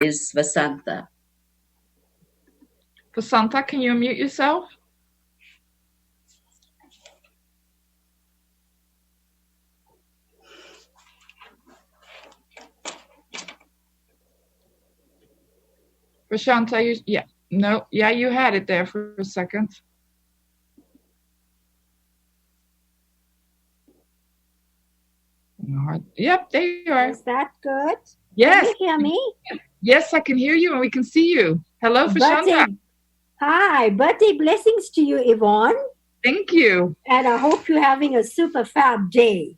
is Vashanta. Vashanta, can you unmute yourself? Vashanta, you had it there for a second. Yep, there you are. Is that good? Yes. Can you hear me? Yes, I can hear you and we can see you. Hello, Vashanta. Hi, birthday blessings to you, Yvonne. Thank you. And I hope you're having a super fab day.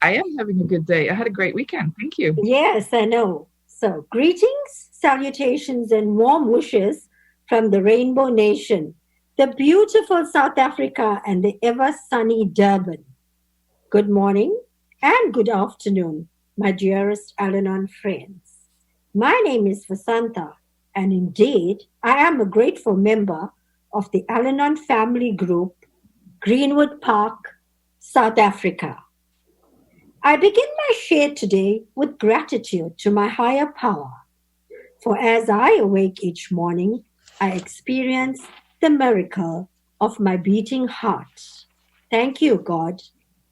I am having a good day. I had a great weekend. Thank you. Yes, I know. So, greetings, salutations, and warm wishes from the Rainbow Nation, the beautiful South Africa, and the ever sunny Durban. Good morning and good afternoon, my dearest Al-Anon friends. My name is Vashanta, and indeed, I am a grateful member of the Al-Anon family group, Greenwood Park, South Africa. I begin my share today with gratitude to my higher power. For as I awake each morning, I experience the miracle of my beating heart. Thank you, God,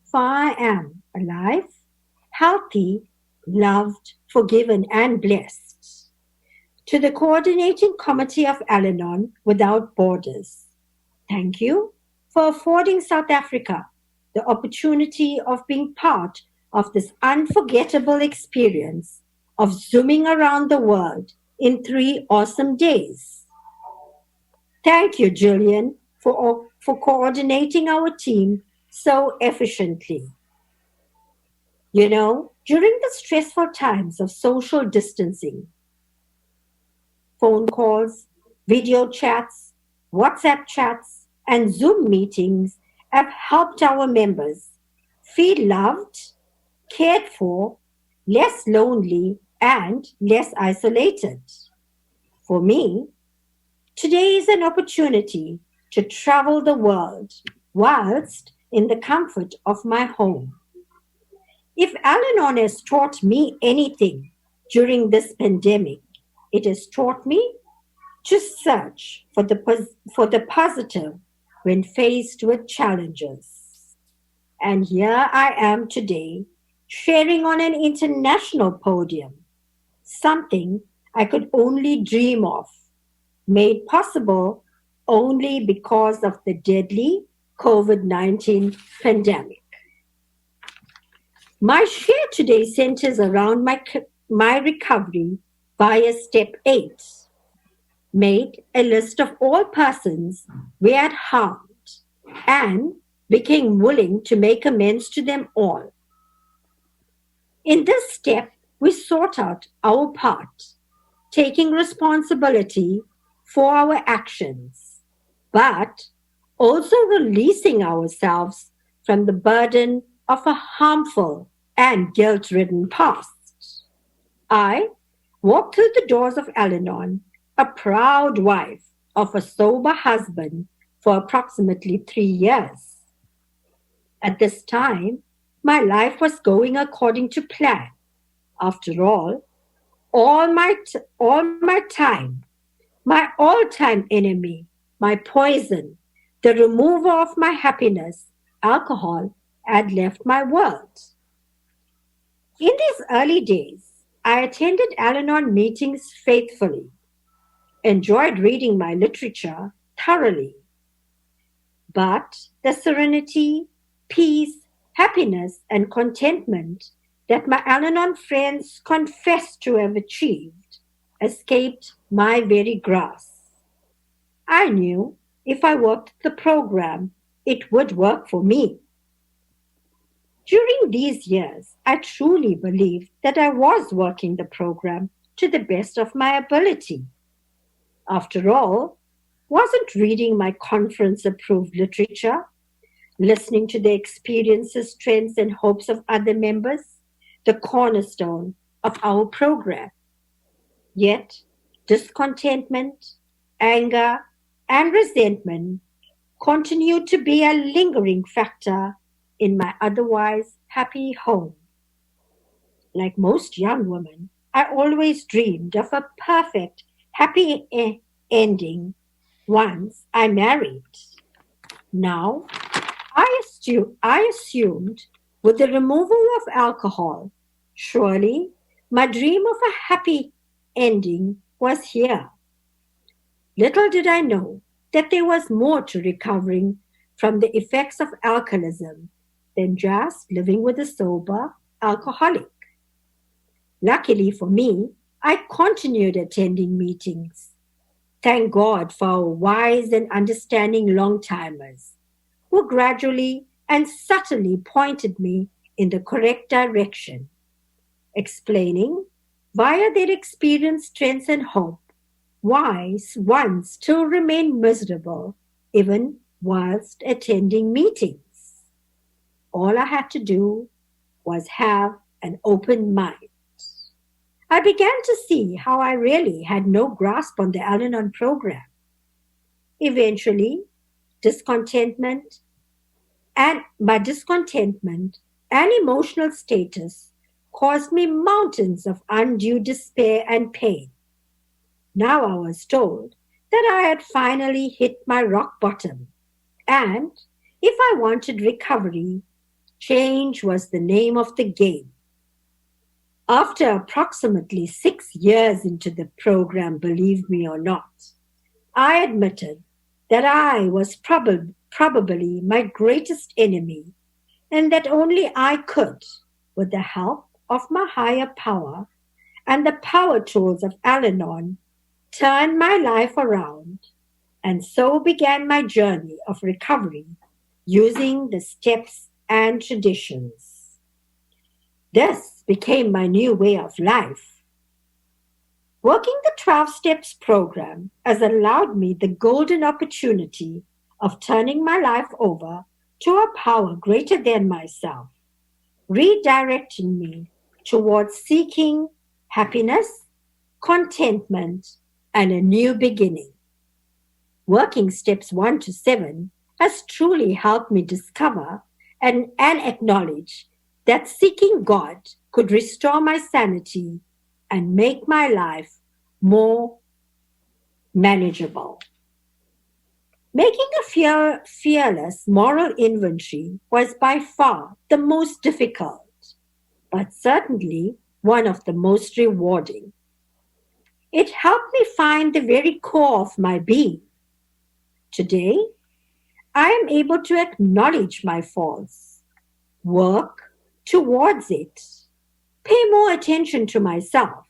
for I am alive, healthy, loved, forgiven, and blessed. To the coordinating committee of Al-Anon Without Borders, thank you for affording South Africa the opportunity of being part of this unforgettable experience of zooming around the world in 3 awesome days. Thank you, Julian, for coordinating our team so efficiently. You know, during the stressful times of social distancing, phone calls, video chats, WhatsApp chats, and Zoom meetings have helped our members feel loved, cared for, less lonely, and less isolated. For me, today is an opportunity to travel the world whilst in the comfort of my home. If Al-Anon has taught me anything during this pandemic, it has taught me to search for the positive when faced with challenges. And here I am today, sharing on an international podium, something I could only dream of, made possible only because of the deadly COVID-19 pandemic. My share today centers around my recovery via step 8. Made a list of all persons we had harmed and became willing to make amends to them all. In this step, we sought out our part, taking responsibility for our actions, but also releasing ourselves from the burden of a harmful and guilt ridden past. I walked through the doors of Al-Anon, a proud wife of a sober husband for approximately 3 years. At this time, my life was going according to plan. After all my time, my all-time enemy, my poison, the remover of my happiness, alcohol, had left my world. In these early days, I attended Al-Anon meetings faithfully, enjoyed reading my literature thoroughly, but the serenity, peace, happiness, and contentment that my Al-Anon friends confessed to have achieved escaped my very grasp. I knew if I worked the program, it would work for me. During these years, I truly believed that I was working the program to the best of my ability. After all, wasn't reading my conference approved literature, listening to the experiences, strengths, and hopes of other members, the cornerstone of our program. Yet, discontentment, anger, and resentment continued to be a lingering factor in my otherwise happy home. Like most young women, I always dreamed of a perfect, happy ending once I married. Now, I assumed with the removal of alcohol, surely my dream of a happy ending was here. Little did I know that there was more to recovering from the effects of alcoholism than just living with a sober alcoholic. Luckily for me, I continued attending meetings. Thank God for our wise and understanding long timers who gradually and subtly pointed me in the correct direction, explaining via their experience, strengths, and hope why one still remained miserable even whilst attending meetings. All I had to do was have an open mind. I began to see how I really had no grasp on the Al-Anon program. Eventually, discontentment discontentment and emotional status caused me mountains of undue despair and pain. Now I was told that I had finally hit my rock bottom, and if I wanted recovery, change was the name of the game. After approximately 6 years into the program, believe me or not, I admitted that I was probably my greatest enemy and that only I could, with the help of my higher power and the power tools of Al-Anon, turn my life around. And so began my journey of recovery using the steps and traditions. This became my new way of life. Working the 12 Steps program has allowed me the golden opportunity of turning my life over to a power greater than myself, redirecting me towards seeking happiness, contentment, and a new beginning. Working steps 1 to 7 has truly helped me discover and acknowledge that seeking God could restore my sanity and make my life more manageable. Making a fearless moral inventory was by far the most difficult, but certainly one of the most rewarding. It helped me find the very core of my being. Today, I am able to acknowledge my faults, work towards it, pay more attention to myself,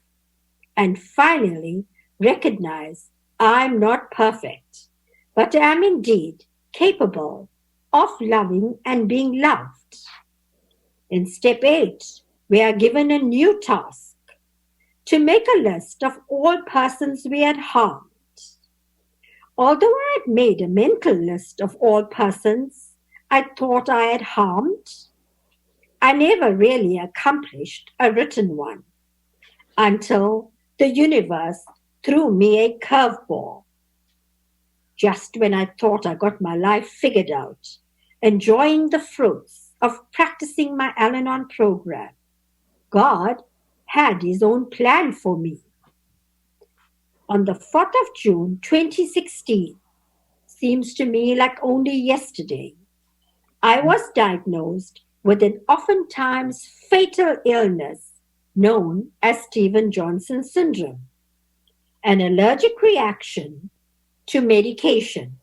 and finally recognize I'm not perfect, but am indeed capable of loving and being loved. In step 8, we are given a new task to make a list of all persons we had harmed. Although I had made a mental list of all persons I thought I had harmed, I never really accomplished a written one until the universe threw me a curveball. Just when I thought I got my life figured out, enjoying the fruits of practicing my Al-Anon program, God had His own plan for me. On the 4th of June 2016, seems to me like only yesterday, I was diagnosed with an oftentimes fatal illness known as Stevens-Johnson syndrome, an allergic reaction to medication.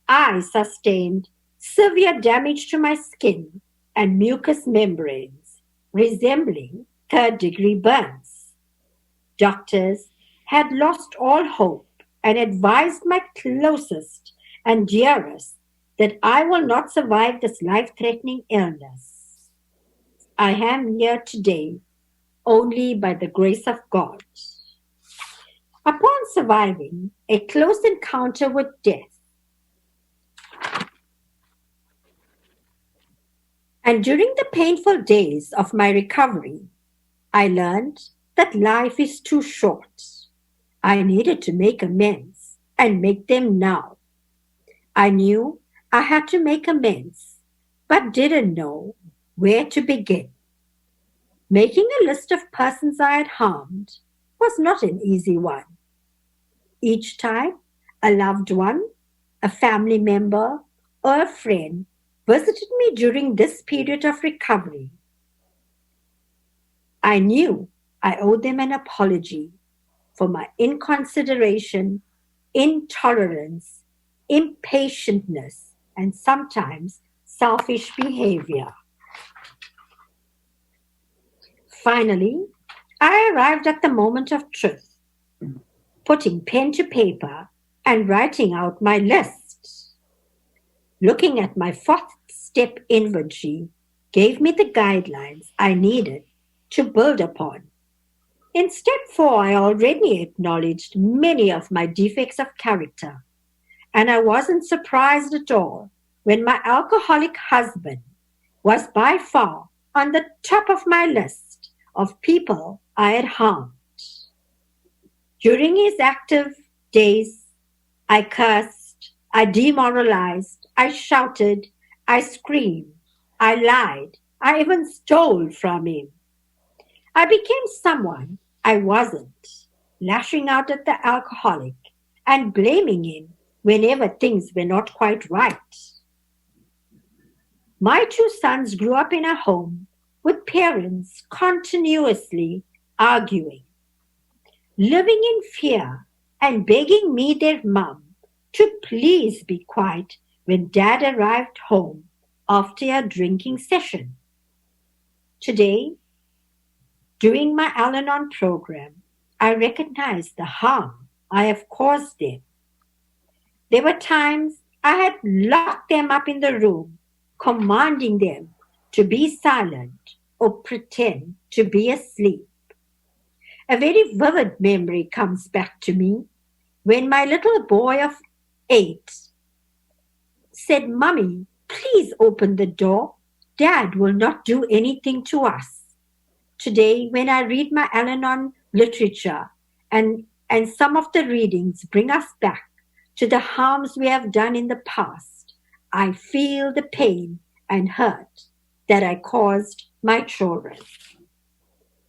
I sustained severe damage to my skin and mucous membranes, resembling third-degree burns. Doctors had lost all hope and advised my closest and dearest that I will not survive this life-threatening illness. I am here today only by the grace of God. Upon surviving a close encounter with death, and during the painful days of my recovery, I learned that life is too short. I needed to make amends and make them now. I knew I had to make amends, but didn't know where to begin. Making a list of persons I had harmed was not an easy one. Each time, a loved one, a family member, or a friend visited me during this period of recovery, I knew I owed them an apology for my inconsideration, intolerance, impatientness, and sometimes selfish behavior. Finally, I arrived at the moment of truth, putting pen to paper and writing out my list. Looking at my fourth step inventory gave me the guidelines I needed to build upon. In step 4, I already acknowledged many of my defects of character, and I wasn't surprised at all when my alcoholic husband was by far on the top of my list of people I had harmed. During his active days, I cursed, I demoralized, I shouted, I screamed, I lied, I even stole from him. I became someone I wasn't, lashing out at the alcoholic and blaming him whenever things were not quite right. My two sons grew up in a home with parents continuously arguing, living in fear and begging me, their mum, to please be quiet when dad arrived home after a drinking session. Today, during my Al-Anon program, I recognize the harm I have caused them. There were times I had locked them up in the room, commanding them to be silent or pretend to be asleep. A very vivid memory comes back to me when my little boy of 8 said, "Mummy, please open the door. Dad will not do anything to us." Today, when I read my Al-Anon literature and some of the readings bring us back to the harms we have done in the past, I feel the pain and hurt that I caused my children.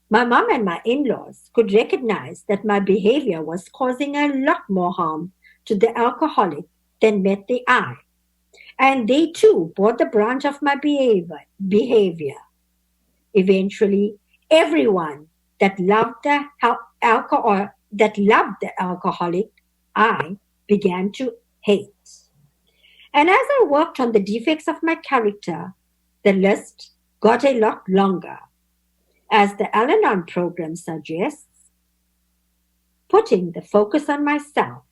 My mom and my in-laws could recognize that my behavior was causing a lot more harm to the alcoholic than met the eye. And they too bore the brunt of my behavior. Eventually, everyone that loved the alcoholic, I began to hate. And as I worked on the defects of my character, the list got a lot longer. As the Al-Anon program suggests, putting the focus on myself,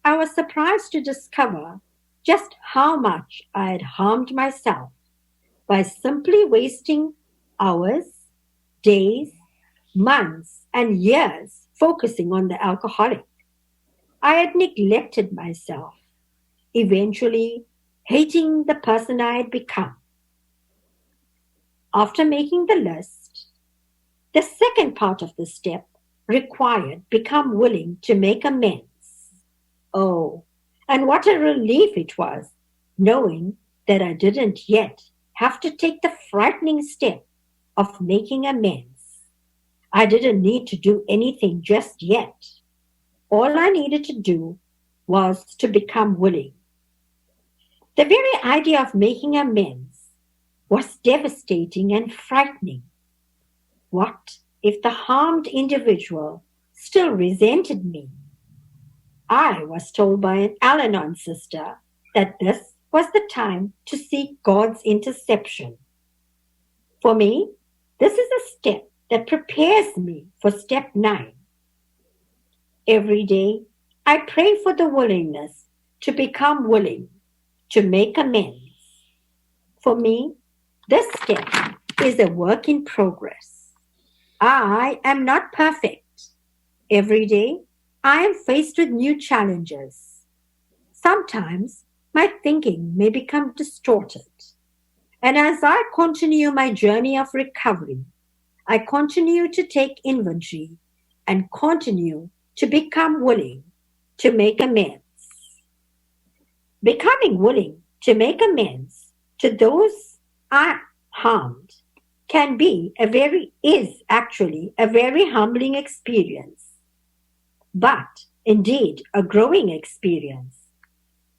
I was surprised to discover just how much I had harmed myself by simply wasting hours, days, months, and years focusing on the alcoholic. I had neglected myself, eventually hating the person I had become. After making the list, the second part of the step required become willing to make amends. Oh, and what a relief it was, knowing that I didn't yet have to take the frightening step of making amends. I didn't need to do anything just yet. All I needed to do was to become willing. The very idea of making amends was devastating and frightening. What if the harmed individual still resented me? I was told by an Al-Anon sister that this was the time to seek God's interception. For me, this is a step that prepares me for step 9. Every day, I pray for the willingness to become willing, to make amends. For me, this step is a work in progress. I am not perfect. Every day, I am faced with new challenges. Sometimes, my thinking may become distorted. And as I continue my journey of recovery, I continue to take inventory and continue to become willing to make amends. Becoming willing to make amends to those I harmed is actually a very humbling experience, but indeed a growing experience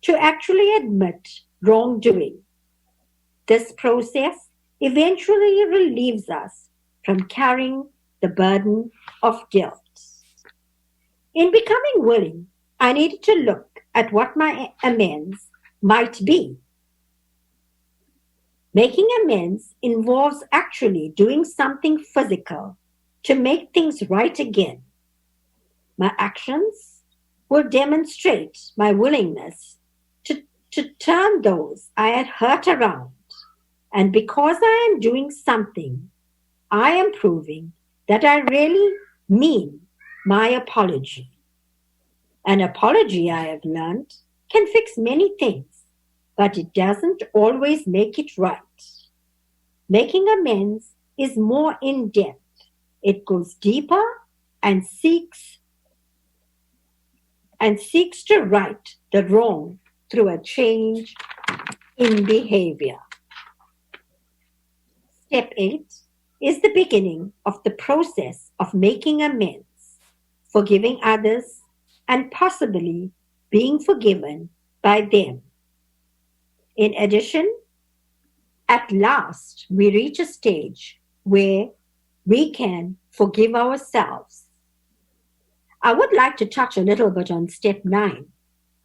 to actually admit wrongdoing. This process eventually relieves us from carrying the burden of guilt. In becoming willing, I needed to look at what my amends might be. Making amends involves actually doing something physical to make things right again. My actions will demonstrate my willingness to turn those I had hurt around. And because I am doing something, I am proving that I really mean my apology. An apology, I have learned, can fix many things, but it doesn't always make it right. Making amends is more in depth. It goes deeper and seeks to right the wrong through a change in behavior. Step 8 is the beginning of the process of making amends, forgiving others, and possibly being forgiven by them. In addition, at last, we reach a stage where we can forgive ourselves. I would like to touch a little bit on step 9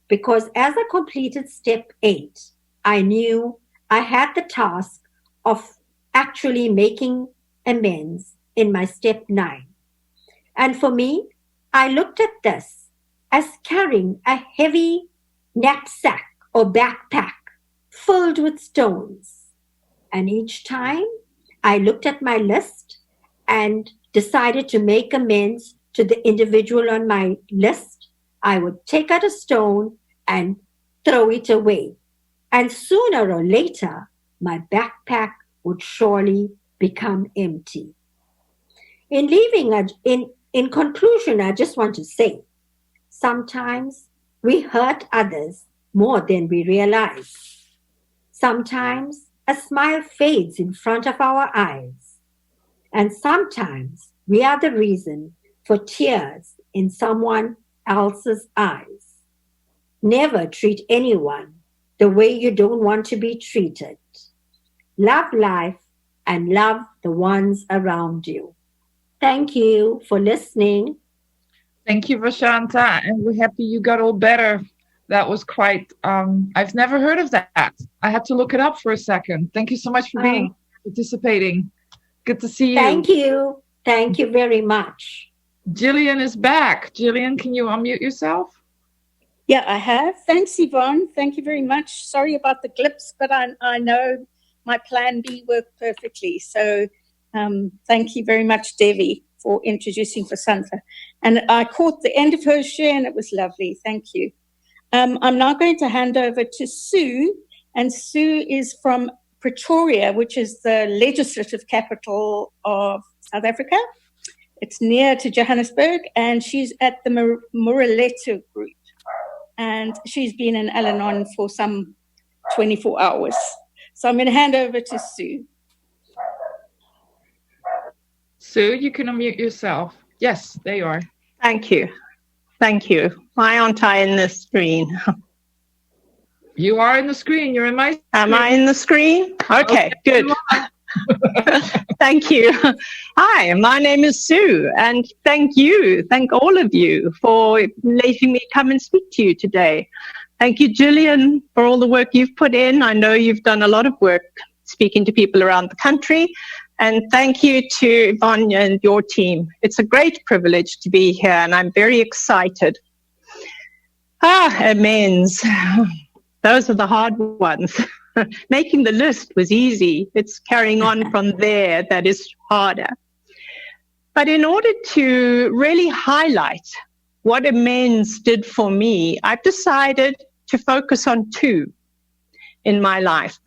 because as I completed step 8, I knew I had the task of actually making amends in my step 9. And for me, I looked at this as carrying a heavy knapsack or backpack filled with stones. And each time I looked at my list and decided to make amends to the individual on my list, I would take out a stone and throw it away. And sooner or later, my backpack would surely become empty. In conclusion, I just want to say, sometimes we hurt others more than we realize. Sometimes a smile fades in front of our eyes. And sometimes we are the reason for tears in someone else's eyes. Never treat anyone the way you don't want to be treated. Love life and love the ones around you. Thank you for listening. Thank you, Vashanta, and we're happy you got all better. That was quite, I've never heard of that. I had to look it up for a second. Thank you so much for participating. Good to see you. Thank you. Thank you very much. Jillian is back. Jillian, can you unmute yourself? Yeah, I have. Thanks, Yvonne. Thank you very much. Sorry about the clips, but I know my plan B worked perfectly. So thank you very much, Devi, for introducing Vashanta. And I caught the end of her share, and it was lovely. Thank you. I'm now going to hand over to Sue, and Sue is from Pretoria, which is the legislative capital of South Africa. It's near to Johannesburg, and she's at the Muraleto group. And she's been in Al-Anon for some 24 hours. So I'm going to hand over to Sue. Sue, you can unmute yourself. Yes, there you are. Thank you. Thank you. Why aren't I in the screen? You are in the screen. You're in my screen. Am I in the screen? Okay, good. Thank you. Hi, my name is Sue, and thank all of you for letting me come and speak to you today. Thank you, Jillian, for all the work you've put in. I know you've done a lot of work speaking to people around the country, and thank you to Vanya and your team. It's a great privilege to be here, and I'm very excited. Amends. Those are the hard ones. Making the list was easy. It's carrying on from there that is harder. But in order to really highlight what amends did for me, I've decided to focus on two in my life.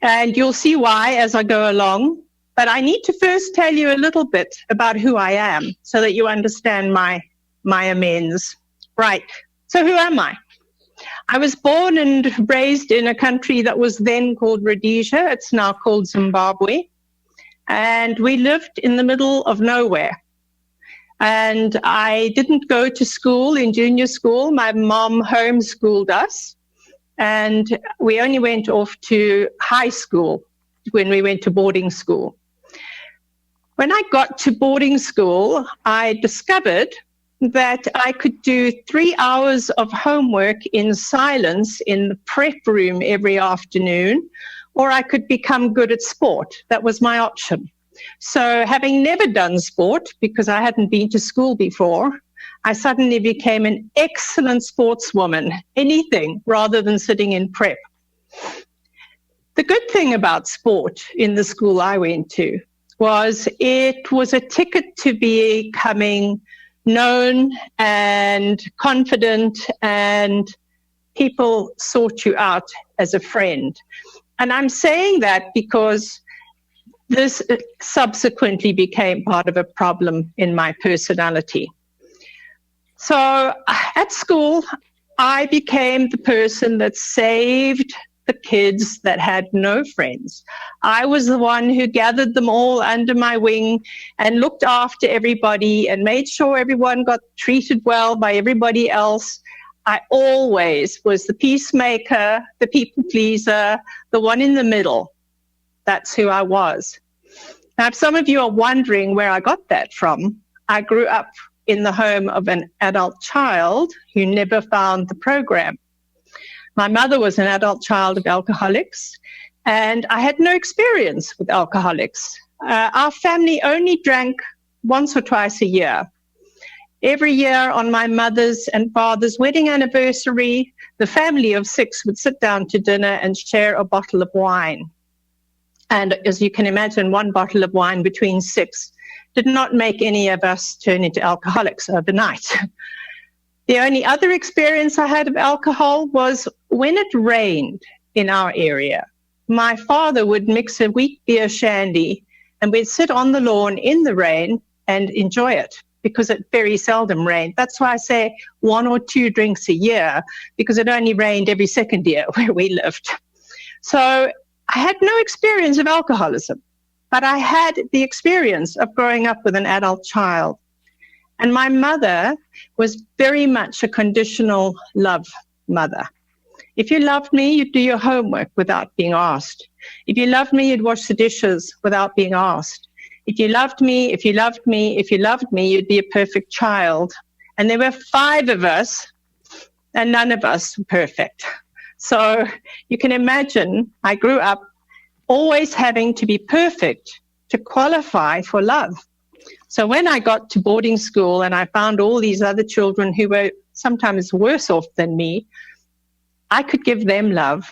And you'll see why as I go along. But I need to first tell you a little bit about who I am so that you understand my amends. Right. So who am I? I was born and raised in a country that was then called Rhodesia. It's now called Zimbabwe. and we lived in the middle of nowhere. And I didn't go to school in junior school. My mom homeschooled us, and we only went off to high school when we went to boarding school. When I got to boarding school, I discovered that I could do 3 hours of homework in silence in the prep room every afternoon, or I could become good at sport. That was my option. So having never done sport, because I hadn't been to school before, I suddenly became an excellent sportswoman, anything rather than sitting in prep. The good thing about sport in the school I went to was it was a ticket to becoming known and confident, and people sought you out as a friend. And I'm saying that because this subsequently became part of a problem in my personality. So at school, I became the person that saved the kids that had no friends. I was the one who gathered them all under my wing and looked after everybody and made sure everyone got treated well by everybody else. I always was the peacemaker, the people pleaser, the one in the middle. That's who I was. Now, if some of you are wondering where I got that from, I grew up in the home of an adult child who never found the program. My mother was an adult child of alcoholics, and I had no experience with alcoholics. Our family only drank once or twice a year. Every year on my mother's and father's wedding anniversary, the family of 6 would sit down to dinner and share a bottle of wine. And as you can imagine, one bottle of wine between 6 did not make any of us turn into alcoholics overnight. The only other experience I had of alcohol was when it rained in our area. My father would mix a wheat beer shandy, and we'd sit on the lawn in the rain and enjoy it, because it very seldom rained. That's why I say 1 or 2 drinks a year, because it only rained every second year where we lived. So I had no experience of alcoholism, but I had the experience of growing up with an adult child. And my mother was very much a conditional love mother. If you loved me, you'd do your homework without being asked. If you loved me, you'd wash the dishes without being asked. If you loved me, if you loved me, if you loved me, you'd be a perfect child. And there were 5 of us, and none of us were perfect. So you can imagine I grew up always having to be perfect to qualify for love. So when I got to boarding school and I found all these other children who were sometimes worse off than me, I could give them love.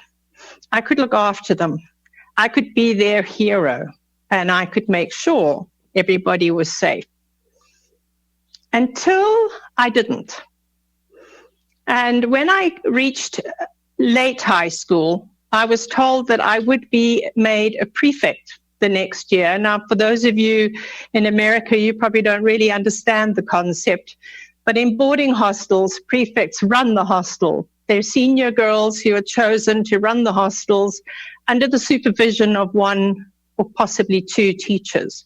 I could look after them. I could be their hero, and I could make sure everybody was safe. Until I didn't. And when I reached late high school, I was told that I would be made a prefect the next year. Now, for those of you in America, you probably don't really understand the concept, but in boarding hostels, prefects run the hostel. They're senior girls who are chosen to run the hostels under the supervision of 1 or possibly 2 teachers.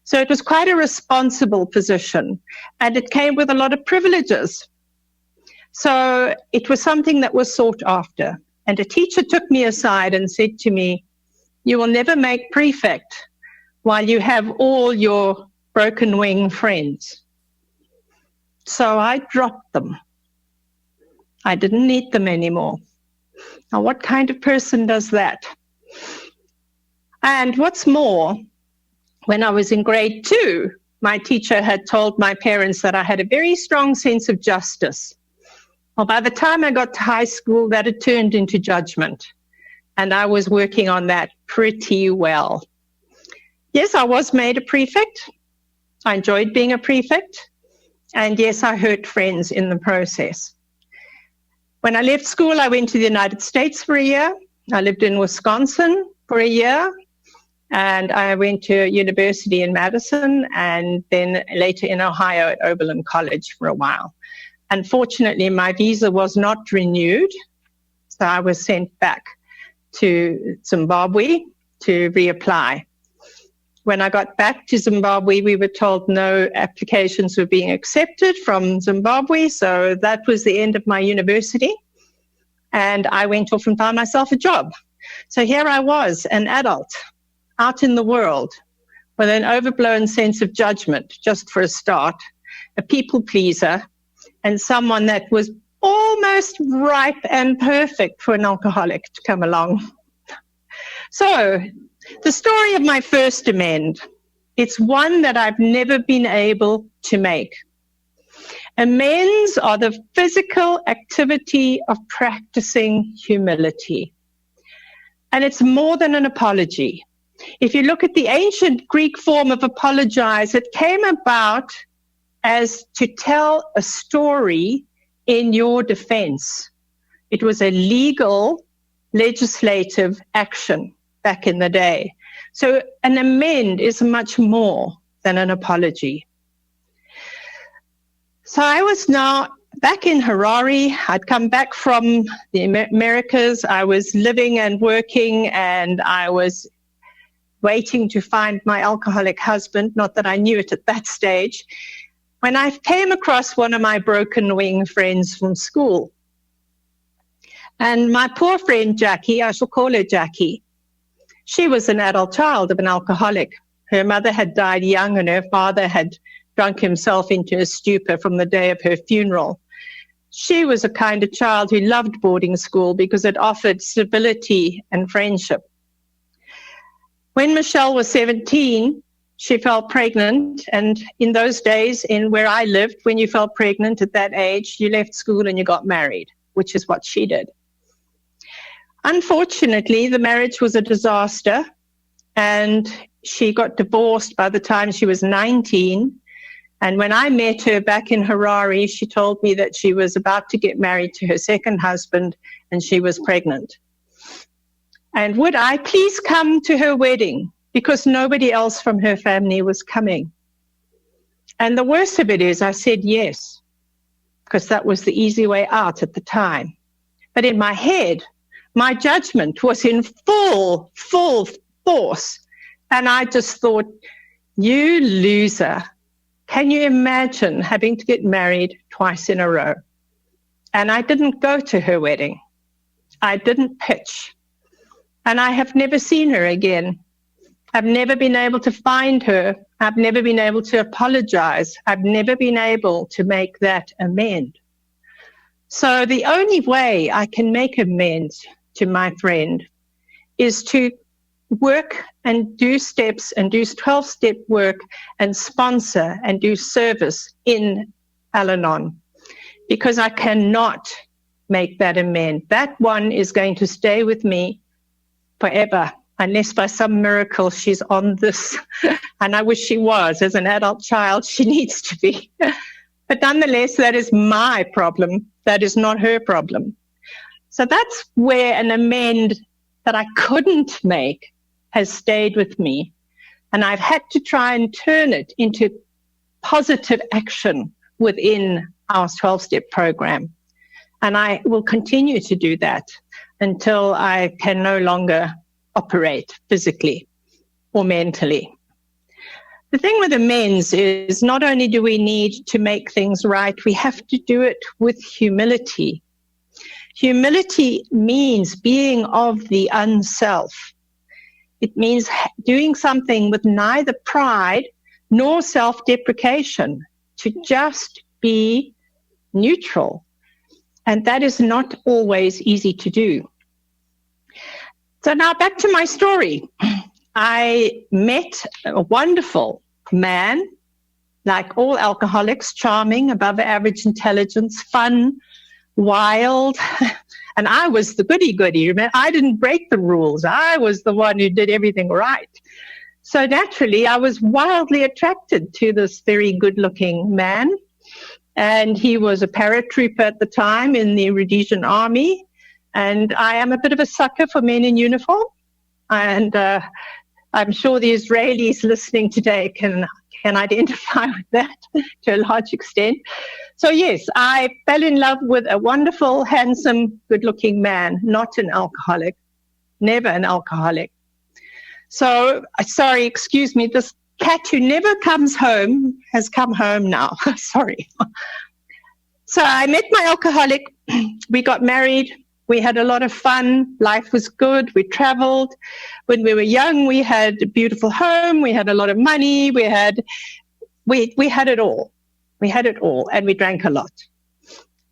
So it was quite a responsible position, and it came with a lot of privileges. So it was something that was sought after. And a teacher took me aside and said to me, "You will never make prefect while you have all your broken wing friends." So I dropped them. I didn't need them anymore. Now, what kind of person does that? And what's more, when I was in grade 2, my teacher had told my parents that I had a very strong sense of justice. Well, by the time I got to high school, that had turned into judgment, and I was working on that pretty well. Yes, I was made a prefect. I enjoyed being a prefect, and yes, I hurt friends in the process. When I left school, I went to the United States for a year. I lived in Wisconsin for a year, and I went to university in Madison, and then later in Ohio at Oberlin College for a while. Unfortunately, my visa was not renewed, so I was sent back to Zimbabwe to reapply. When I got back to Zimbabwe, we were told no applications were being accepted from Zimbabwe. So that was the end of my university. And I went off and found myself a job. So here I was, an adult, out in the world, with an overblown sense of judgment, just for a start, a people pleaser, and someone that was almost ripe and perfect for an alcoholic to come along. So, the story of my first amend, it's one that I've never been able to make. Amends are the physical activity of practicing humility. And it's more than an apology. If you look at the ancient Greek form of apologize, it came about as to tell a story in your defense. It was a legal, legislative action back in the day. So an amend is much more than an apology. So I was now back in Harare. I'd come back from the Americas. I was living and working, and I was waiting to find my alcoholic husband, not that I knew it at that stage, when I came across one of my broken wing friends from school. And my poor friend Jackie, I shall call her Jackie, she was an adult child of an alcoholic. Her mother had died young, and her father had drunk himself into a stupor from the day of her funeral. She was a kind of child who loved boarding school because it offered stability and friendship. When Michelle was 17, she fell pregnant, and in those days, in where I lived, when you fell pregnant at that age, you left school and you got married, which is what she did. Unfortunately, the marriage was a disaster, and she got divorced by the time she was 19. And when I met her back in Harare, she told me that she was about to get married to her second husband, and she was pregnant. And would I please come to her wedding? Because nobody else from her family was coming. And the worst of it is I said yes, because that was the easy way out at the time. But in my head, my judgment was in full force. And I just thought, you loser. Can you imagine having to get married twice in a row? And I didn't go to her wedding. I didn't pitch. And I have never seen her again. I've never been able to find her. I've never been able to apologize. I've never been able to make that amend. So the only way I can make amends to my friend is to work and do steps and do 12-step work and sponsor and do service in Al-Anon, because I cannot make that amend. That one is going to stay with me forever, unless by some miracle she's on this. And I wish she was. As an adult child, she needs to be. But nonetheless, that is my problem. That is not her problem. So that's where an amend that I couldn't make has stayed with me. And I've had to try and turn it into positive action within our 12-step program. And I will continue to do that until I can no longer operate physically or mentally. The thing with amends is not only do we need to make things right, we have to do it with humility. Humility means being of the unself. It means doing something with neither pride nor self-deprecation, to just be neutral. And that is not always easy to do. So now back to my story. I met a wonderful man, like all alcoholics, charming, above average intelligence, fun, wild. And I was the goody-goody. Remember, I didn't break the rules. I was the one who did everything right. So naturally, I was wildly attracted to this very good-looking man. And he was a paratrooper at the time in the Rhodesian Army. And I am a bit of a sucker for men in uniform. And I'm sure the Israelis listening today can identify with that to a large extent. So yes, I fell in love with a wonderful, handsome, good-looking man, not an alcoholic, never an alcoholic. So, sorry, excuse me, this cat who never comes home has come home now. Sorry. So I met my alcoholic. We got married. We had a lot of fun. Life was good. We traveled. When we were young, we had a beautiful home. We had a lot of money. We had it all. We had it all, and we drank a lot.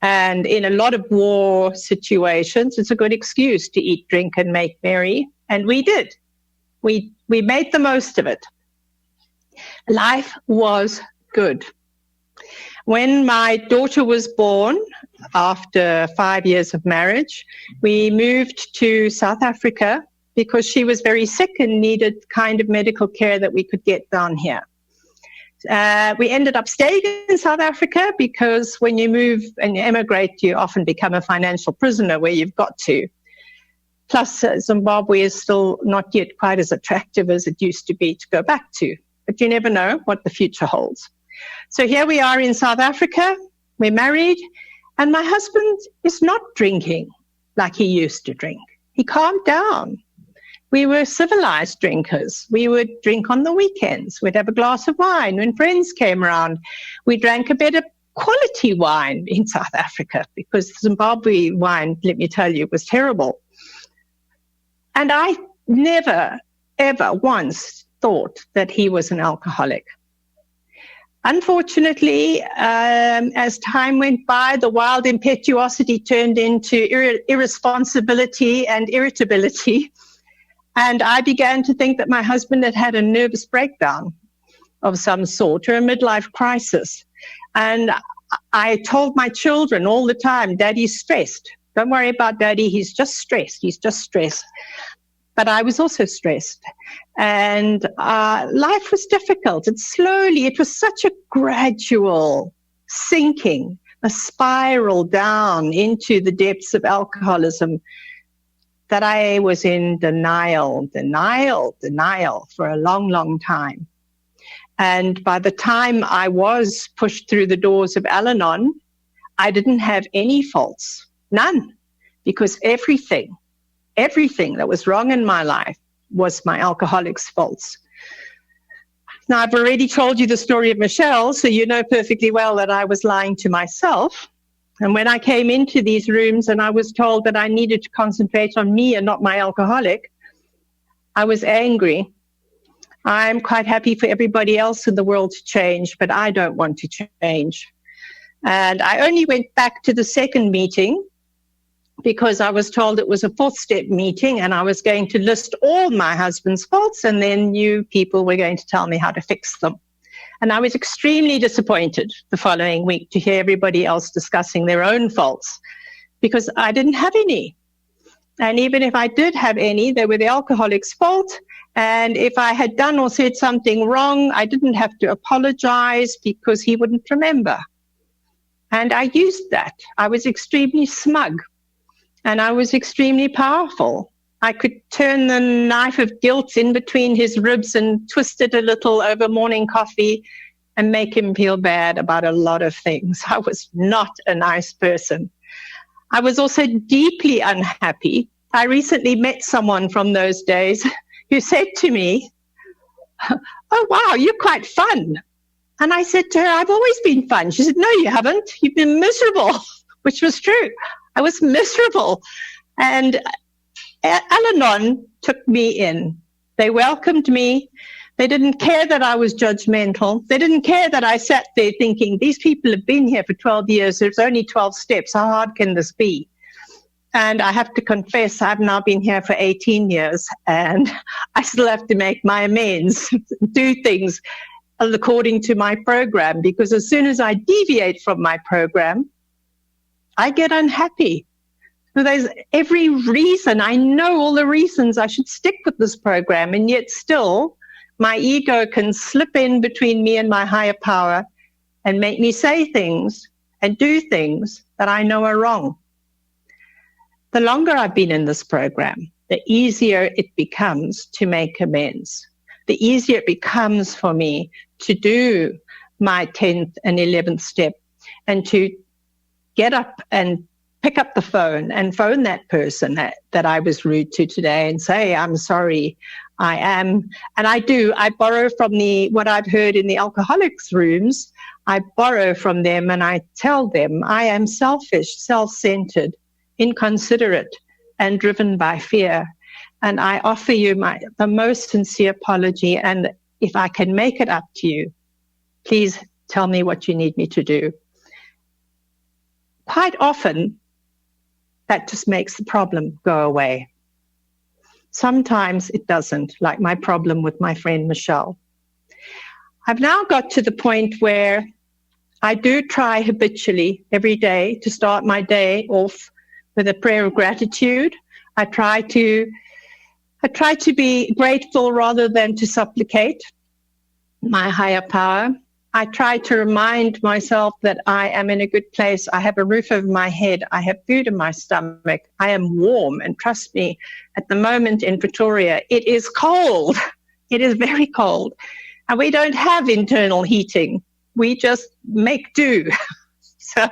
And in a lot of war situations, it's a good excuse to eat, drink, and make merry. And we did. We made the most of it. Life was good. When my daughter was born, after 5 years of marriage, we moved to South Africa because she was very sick and needed kind of medical care that we could get down here. We ended up staying in South Africa because when you move and you emigrate, you often become a financial prisoner where you've got to. Plus, Zimbabwe is still not yet quite as attractive as it used to be to go back to. But you never know what the future holds. So here we are in South Africa. We're married. And my husband is not drinking like he used to drink. He calmed down. We were civilized drinkers. We would drink on the weekends. We'd have a glass of wine when friends came around. We drank a better quality wine in South Africa because Zimbabwe wine, let me tell you, was terrible. And I never, ever once thought that he was an alcoholic. Unfortunately, as time went by, the wild impetuosity turned into irresponsibility and irritability. And I began to think that my husband had had a nervous breakdown of some sort or a midlife crisis. And I told my children all the time, Daddy's stressed. Don't worry about Daddy. He's just stressed. He's just stressed. But I was also stressed. And life was difficult. And slowly, it was such a gradual sinking, a spiral down into the depths of alcoholism that I was in denial for a long, long time. And by the time I was pushed through the doors of Al-Anon, I didn't have any faults, none, because everything that was wrong in my life was my alcoholic's faults. Now, I've already told you the story of Michelle, so you know perfectly well that I was lying to myself. And when I came into these rooms and I was told that I needed to concentrate on me and not my alcoholic, I was angry. I'm quite happy for everybody else in the world to change, but I don't want to change. And I only went back to the second meeting because I was told it was a fourth step meeting and I was going to list all my husband's faults and then you people were going to tell me how to fix them. And I was extremely disappointed the following week to hear everybody else discussing their own faults because I didn't have any. And even if I did have any, they were the alcoholic's fault. And if I had done or said something wrong, I didn't have to apologize because he wouldn't remember. And I used that. I was extremely smug and I was extremely powerful. I could turn the knife of guilt in between his ribs and twist it a little over morning coffee and make him feel bad about a lot of things. I was not a nice person. I was also deeply unhappy. I recently met someone from those days who said to me, "Oh, wow, you're quite fun." And I said to her, "I've always been fun." She said, "No, you haven't. You've been miserable," which was true. I was miserable. And Al-Anon took me in. They welcomed me. They didn't care that I was judgmental. They didn't care that I sat there thinking, these people have been here for 12 years. There's only 12 steps. How hard can this be? And I have to confess, I've now been here for 18 years and I still have to make my amends, do things according to my program, because as soon as I deviate from my program, I get unhappy. So there's every reason, I know all the reasons I should stick with this program, and yet still my ego can slip in between me and my higher power and make me say things and do things that I know are wrong. The longer I've been in this program, the easier it becomes to make amends. The easier it becomes for me to do my 10th and 11th step and to get up and pick up the phone and phone that person that I was rude to today and say, I'm sorry. I am. And I do. I borrow from what I've heard in the alcoholics' rooms. I borrow from them and I tell them I am selfish, self-centered, inconsiderate, and driven by fear. And I offer you the most sincere apology. And if I can make it up to you, please tell me what you need me to do. Quite often, that just makes the problem go away. Sometimes it doesn't, like my problem with my friend Michelle. I've now got to the point where I do try habitually every day to start my day off with a prayer of gratitude. I try to be grateful rather than to supplicate my higher power. I try to remind myself that I am in a good place. I have a roof over my head. I have food in my stomach. I am warm. And trust me, at the moment in Pretoria, it is cold. It is very cold. And we don't have internal heating. We just make do. So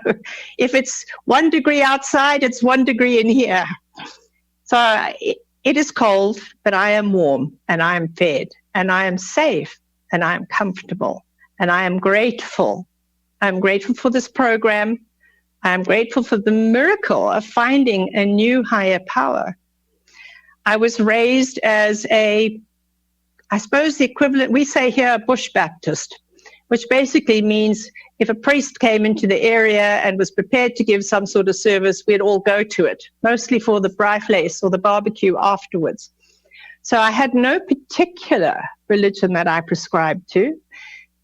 if it's 1 degree outside, it's 1 degree in here. So it is cold, but I am warm and I am fed and I am safe and I am comfortable. And I am grateful. I'm grateful for this program. I'm grateful for the miracle of finding a new higher power. I was raised as I suppose the equivalent, we say here, a Bush Baptist, which basically means if a priest came into the area and was prepared to give some sort of service, we'd all go to it, mostly for the braaivleis or the barbecue afterwards. So I had no particular religion that I prescribed to.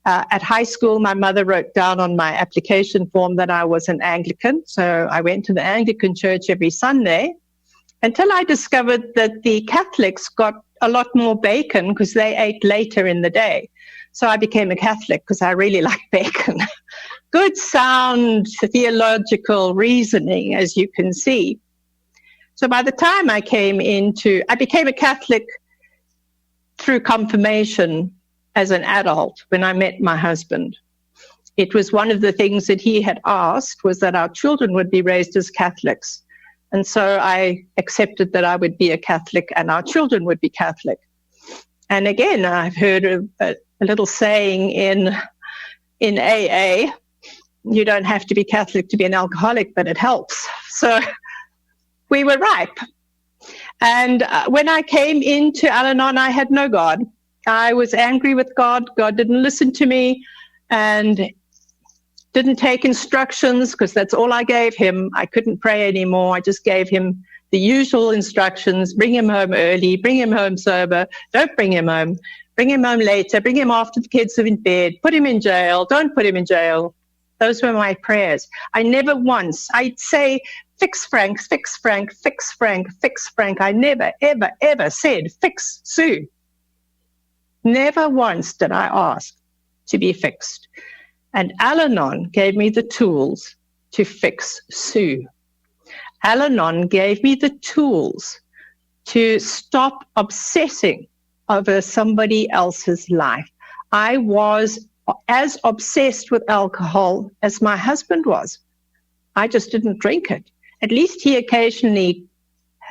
At high school, my mother wrote down on my application form that I was an Anglican. So I went to the Anglican church every Sunday until I discovered that the Catholics got a lot more bacon because they ate later in the day. So I became a Catholic because I really like bacon. Good, sound, theological reasoning, as you can see. So by the time I became a Catholic through confirmation as an adult when I met my husband. It was one of the things that he had asked was that our children would be raised as Catholics. And so I accepted that I would be a Catholic and our children would be Catholic. And again, I've heard a little saying in AA, you don't have to be Catholic to be an alcoholic, but it helps. So we were ripe. And when I came into Al-Anon, I had no God. I was angry with God. God didn't listen to me and didn't take instructions because that's all I gave him. I couldn't pray anymore. I just gave him the usual instructions. Bring him home early. Bring him home sober. Don't bring him home. Bring him home later. Bring him after the kids are in bed. Put him in jail. Don't put him in jail. Those were my prayers. I never once, I'd say, fix Frank, fix Frank, fix Frank, fix Frank. I never, ever, ever said, fix Sue. Never once did I ask to be fixed. And Al-Anon gave me the tools to fix Sue. Al-Anon gave me the tools to stop obsessing over somebody else's life. I was as obsessed with alcohol as my husband was. I just didn't drink it. At least he occasionally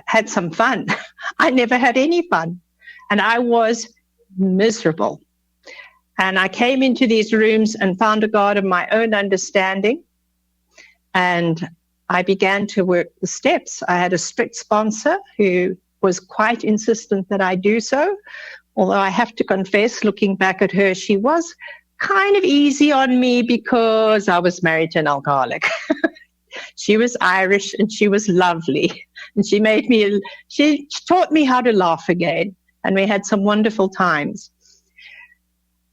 had some fun. I never had any fun. And I was miserable. And I came into these rooms and found a God of my own understanding. And I began to work the steps. I had a strict sponsor who was quite insistent that I do so. Although I have to confess, looking back at her, she was kind of easy on me because I was married to an alcoholic. She was Irish and she was lovely. And she taught me how to laugh again. And we had some wonderful times.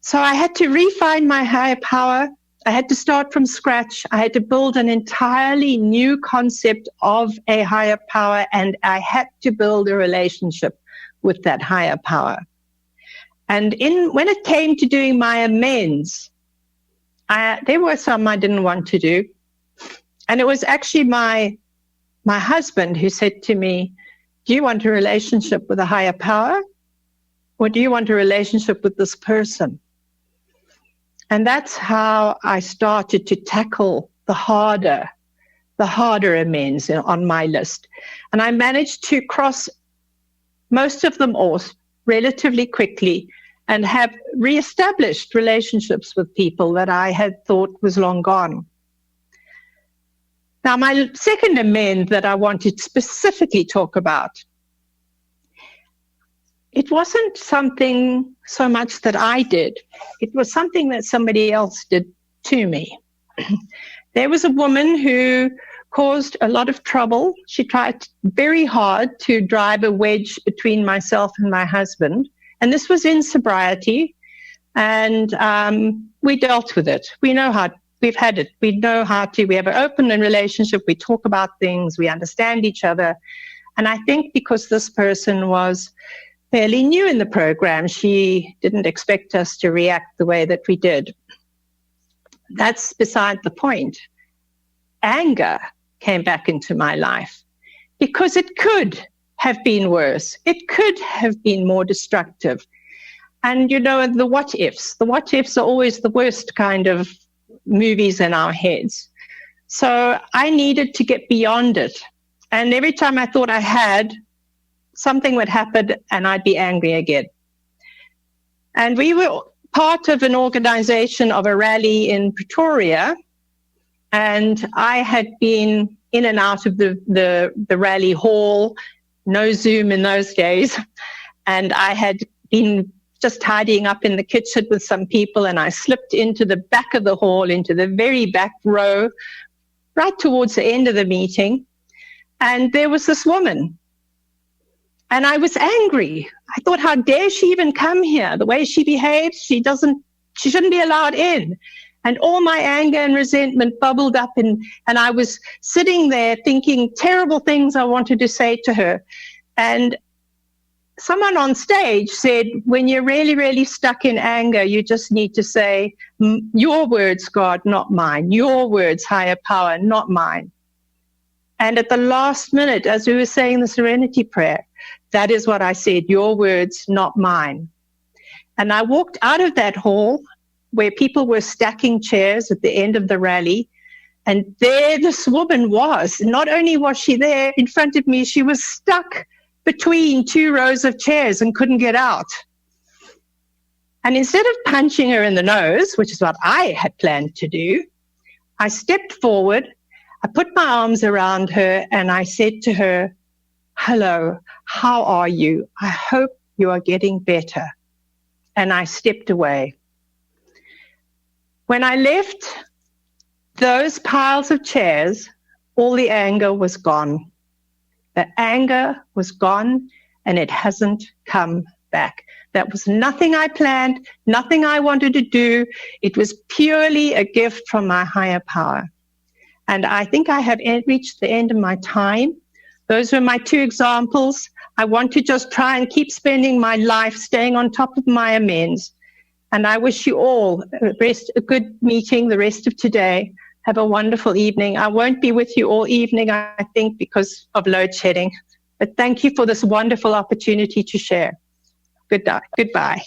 So I had to refine my higher power. I had to start from scratch. I had to build an entirely new concept of a higher power, and I had to build a relationship with that higher power. And when it came to doing my amends, there were some I didn't want to do. And it was actually my husband who said to me, do you want a relationship with a higher power? Or do you want a relationship with this person? And that's how I started to tackle the harder the harder amends on my list. And I managed to cross most of them off relatively quickly and have reestablished relationships with people that I had thought was long gone. Now, my second amend that I wanted to specifically talk about, it wasn't something so much that I did. It was something that somebody else did to me. There was a woman who caused a lot of trouble. She tried very hard to drive a wedge between myself and my husband. And this was in sobriety. And we dealt with it. We know how, we've had it. We know how to, we have an open relationship. We talk about things. We understand each other. And I think because this person was fairly new in the program, she didn't expect us to react the way that we did. That's beside the point. Anger came back into my life because it could have been worse. It could have been more destructive. And, you know, the what ifs are always the worst kind of movies in our heads. So I needed to get beyond it. And every time I thought I had, something would happen and I'd be angry again. And we were part of an organization of a rally in Pretoria, and I had been in and out of the rally hall, no Zoom in those days, and I had been just tidying up in the kitchen with some people, and I slipped into the back of the hall, into the very back row, right towards the end of the meeting, and there was this woman. And I was angry. I thought, how dare she even come here? The way she behaves, she shouldn't be allowed in. And all my anger and resentment bubbled up, and I was sitting there thinking terrible things I wanted to say to her. And someone on stage said, when you're really, really stuck in anger, you just need to say, your words, God, not mine. Your words, higher power, not mine. And at the last minute, as we were saying the Serenity Prayer, that is what I said, your words, not mine. And I walked out of that hall where people were stacking chairs at the end of the rally. And there this woman was. Not only was she there in front of me, she was stuck between two rows of chairs and couldn't get out. And instead of punching her in the nose, which is what I had planned to do, I stepped forward, I put my arms around her, and I said to her, hello, how are you? I hope you are getting better. And I stepped away. When I left those piles of chairs, all the anger was gone. The anger was gone, and it hasn't come back. That was nothing I planned, nothing I wanted to do. It was purely a gift from my higher power. And I think I have reached the end of my time. Those were my two examples. I want to just try and keep spending my life staying on top of my amends. And I wish you all a good meeting the rest of today. Have a wonderful evening. I won't be with you all evening, I think, because of load shedding. But thank you for this wonderful opportunity to share. Goodbye.